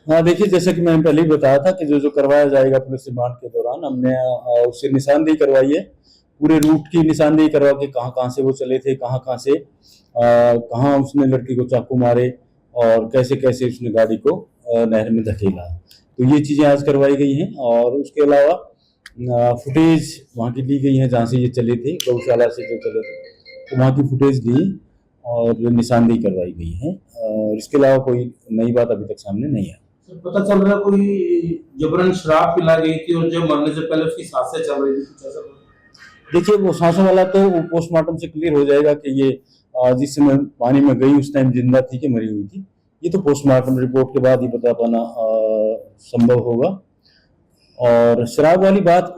हाँ देखिए, जैसा कि मैंने पहले ही बताया था कि जो जो करवाया जाएगा पुलिस रिमांड के दौरान हमने उससे निशानदेही करवाई है। पूरे रूट की निशानदेही करवा के कहाँ कहाँ से वो चले थे, कहाँ कहाँ से कहाँ उसने लड़की को चाकू मारे और कैसे कैसे उसने गाड़ी को नहर में धकेला। तो ये चीज़ें आज करवाई गई हैं और उसके अलावा फुटेज वहाँ की ली गई है जहाँ से ये चले थे, गौशाला से जो चले थे, तो वहाँ की फुटेज ली और निशानदेही करवाई गई है। और इसके अलावा कोई नई बात अभी तक सामने नहीं आई। सर, पता चल रहा है कोई जबरन शराब पिला गई थी और जब मरने से पहले उसकी सांसें चल रही थी, कुछ ऐसा? देखिए, वो सांसों वाला तो वो पोस्टमार्टम से क्लियर हो जाएगा कि ये जिस समय पानी में गई उस टाइम जिंदा थी कि मरी हुई थी। ये तो पोस्टमार्टम रिपोर्ट के बाद ही बता पाना संभव होगा। और शराब वाली बात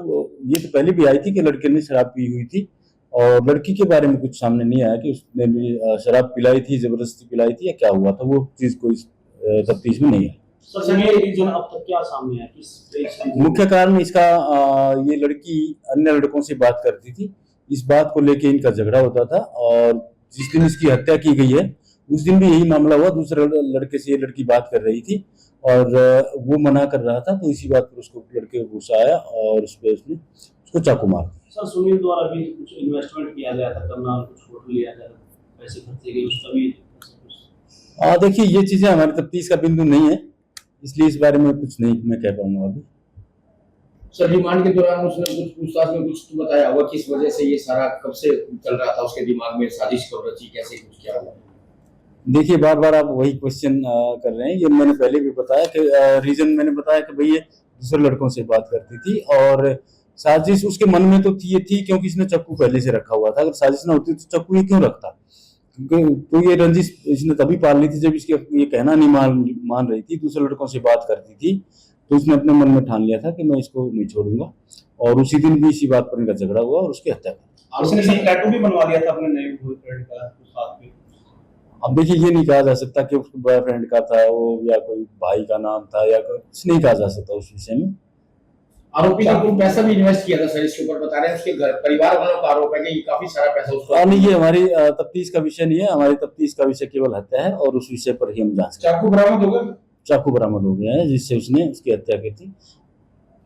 ये तो पहले भी आई थी कि लड़के ने शराब पी हुई थी और लड़की के बारे में कुछ सामने नहीं आया कि उसने भी शराब पिलाई थी, जबरदस्ती पिलाई थी या क्या हुआ था। वो चीज कोई तफ्तीश में नहीं है। सर, ये रीजन अब तक क्या सामने आया, किस बेस पे? मुख्य कारण इसका ये लड़की अन्य लड़कों से बात करती थी। इस बात को लेके इनका झगड़ा होता था और जिस दिन इसकी हत्या की गई है उस दिन भी यही मामला हुआ। दूसरे लड़के से ये लड़की बात कर रही थी और वो मना कर रहा था, तो इसी बात पर उसको लड़के को गुस्सा आया और उस पर उसने उसको चाकू मार दिया। सर, सुनील द्वारा भी कुछ इन्वेस्टमेंट किया गया था, करना और कुछ फोटो लिया गया था, पैसे खर्चे गए, उसका भी ऐसा कुछ? देखिए, ये चीजें हमारी तफ्तीश का बिंदु नहीं है, इसलिए इस बारे में कुछ नहीं मैं कह पाऊंगा अभी। सर, रिमांड के दौरान उसने कुछ पूछताछ में कुछ तो बताया होगा, किस वजह से ये सारा कब से चल रहा था उसके दिमाग में, साजिश कब रची, कैसे कुछ क्या हुआ? देखिए, बार बार आप वही क्वेश्चन कर रहे हैं। ये मैंने पहले भी बताया कि रीजन मैंने बताया कि भाई ये दूसरे लड़कों से बात करती थी और साजिश उसके मन में तो थी क्योंकि इसने चाकू पहले से रखा हुआ था। अगर साजिश ना होती तो चाकू ये क्यों रखता? क्योंकि तो ये रंजिश इसने तभी पाल ली थी जब इसके ये कहना नहीं मान रही थी, दूसरे लड़कों से बात करती थी, तो उसने अपने मन में ठान लिया था कि मैं इसको नहीं छोड़ूंगा और उसी दिन भी इसी बात पर इनका झगड़ा हुआ और उसकी हत्या कर। उसने सर टैटू भी बनवा लिया था अपने नए बॉयफ्रेंड का साथ में। अब देखिए, ये नहीं कहा जा सकता कि उसके बॉयफ्रेंड का था वो या कोई भाई का नाम था या कुछ नहीं कहा जा सकता उस विषय में। आरोपी ने कोई पैसा भी इन्वेस्ट किया था सर इसके ऊपर, बता रहे हैं उसके घर परिवार वालों का आरोप है कि काफी सारा पैसा उसका। नहीं, ये हमारी तफ्तीश का विषय नहीं है। हमारी तफ्तीश का विषय केवल हत्या है और उस विषय पर ही हम जांच करें। चाकू बरामद हो गया? चाकू बरामद हो गया है जिससे उसने उसकी हत्या की थी।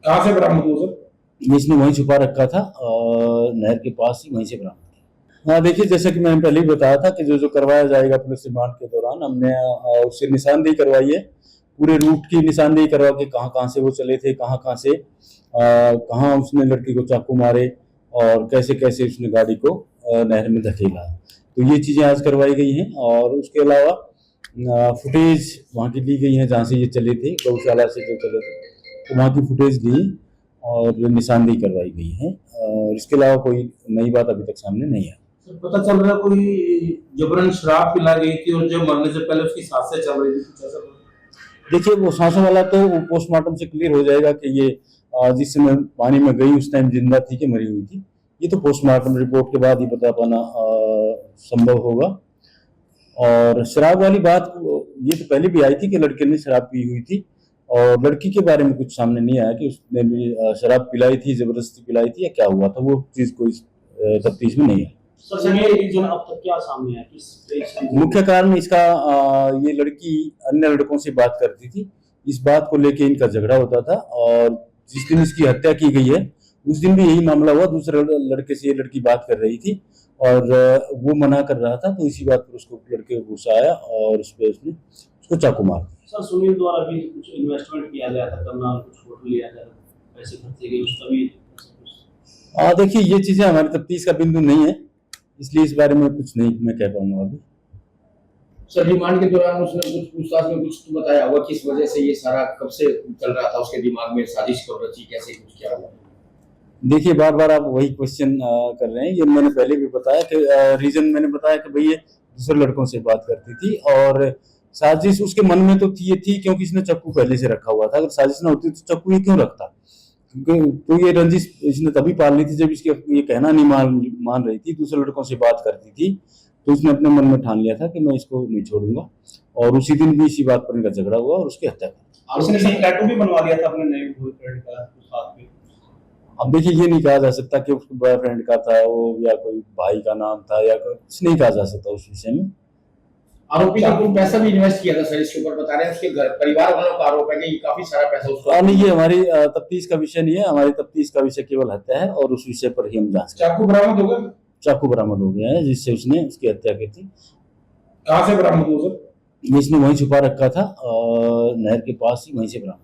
कहाँ से बरामद हुआ सर? इसने वहीं छुपा रखा था नहर के पास ही, वहीं से बरामद किया। हाँ देखिए, जैसा कि मैंने पहले ही बताया था कि जो जो करवाया जाएगा पुलिस रिमांड के दौरान हमने उससे निशानदेही करवाई है। पूरे रूट की निशानदेही करवा के कहाँ कहाँ से वो चले थे, कहाँ कहाँ से कहाँ उसने लड़की को चाकू मारे और कैसे कैसे उसने गाड़ी को नहर में धकेला। तो ये चीज़ें आज करवाई गई हैं और उसके अलावा फुटेज वहाँ की ली गई है जहाँ से ये चले थे, गौशाला से जो चले थे, तो वहाँ की फुटेज ली और निशानदेही करवाई गई है। और इसके अलावा कोई नई बात अभी तक सामने नहीं आई। सर, पता चल रहा है कोई जबरन शराब पिला गई थी और जब मरने से पहले उसकी सांसें चल रही थी, कुछ ऐसा? देखिए, वो सांसों वाला तो वो पोस्टमार्टम से क्लियर हो जाएगा कि ये जिस समय पानी में गई उस टाइम जिंदा थी कि मरी हुई थी। ये तो पोस्टमार्टम रिपोर्ट के बाद ही बता पाना संभव होगा। और शराब वाली बात ये तो पहले भी आई थी कि लड़के ने शराब पी हुई थी और लड़की के बारे में कुछ सामने नहीं आया कि उसने भी शराब पिलाई थी, जबरदस्ती पिलाई थी या क्या हुआ था। वो चीज कोई तफ्तीश में नहीं है। सर, ये रीजन अब तक क्या सामने आया, किस बेस पे? मुख्य कारण इसका ये लड़की अन्य लड़कों से बात करती थी। इस बात को लेके इनका झगड़ा होता था और जिस दिन इसकी हत्या की गई है उस दिन भी यही मामला हुआ। दूसरे लड़के से ये लड़की बात कर रही थी और वो मना कर रहा था, तो इसी बात पर उसको लड़के को गुस्सा आया और उस पर उसने उसको चाकू मार दिया। सर, सुनील द्वारा भी कुछ इन्वेस्टमेंट किया गया था, करना और कुछ फोटो लिया गया था, पैसे खर्चे गए, उसका भी ऐसा कुछ? देखिए, ये चीजें हमारी तफ्तीश का बिंदु नहीं है, इसलिए इस बारे में कुछ नहीं मैं कह पाऊंगा अभी। सर, रिमांड के दौरान उसने कुछ पूछताछ में कुछ तो बताया होगा, किस वजह से ये सारा कब से चल रहा था उसके दिमाग में, साजिश कब रची, कैसे कुछ क्या हुआ? देखिए, बार बार आप वही क्वेश्चन कर रहे हैं। ये मैंने पहले भी बताया कि रीजन मैंने बताया कि भाई ये दूसरे लड़कों से बात करती थी और साजिश उसके मन में तो थी क्योंकि इसने चाकू पहले से रखा हुआ था। अगर साजिश ना होती तो चाकू ये क्यों रखता? क्योंकि तो ये रंजिश इसने तभी पाल ली थी जब इसके ये कहना नहीं मान रही थी, दूसरे लड़कों से बात करती थी, तो उसने अपने मन में ठान लिया था कि मैं इसको नहीं छोड़ूंगा और उसी दिन भी इसी बात पर इनका झगड़ा हुआ और उसकी हत्या कर। उसने सर टैटू भी बनवा लिया था अपने नए बॉयफ्रेंड का साथ में। अब देखिए, ये नहीं कहा जा सकता कि उसके बॉयफ्रेंड का था वो या कोई भाई का नाम था या कुछ नहीं कहा जा सकता उस विषय में। आरोपी ने कुछ पैसा भी इन्वेस्ट किया था सर इसके ऊपर, बता रहे हैं उसके घर परिवार वालों का आरोप है कि काफी सारा पैसा उसको। नहीं, ये हमारी तफ्तीश का विषय नहीं है। हमारी तफ्तीश का विषय केवल हत्या है और उस विषय पर ही हम जांच करें। चाकू बरामद हो गया? चाकू बरामद हो गया है जिससे उसने उसकी हत्या की थी। कहाँ से बरामद हुआ सर? इसने वहीं छुपा रखा था, नहर के पास ही, वहीं से बरामद।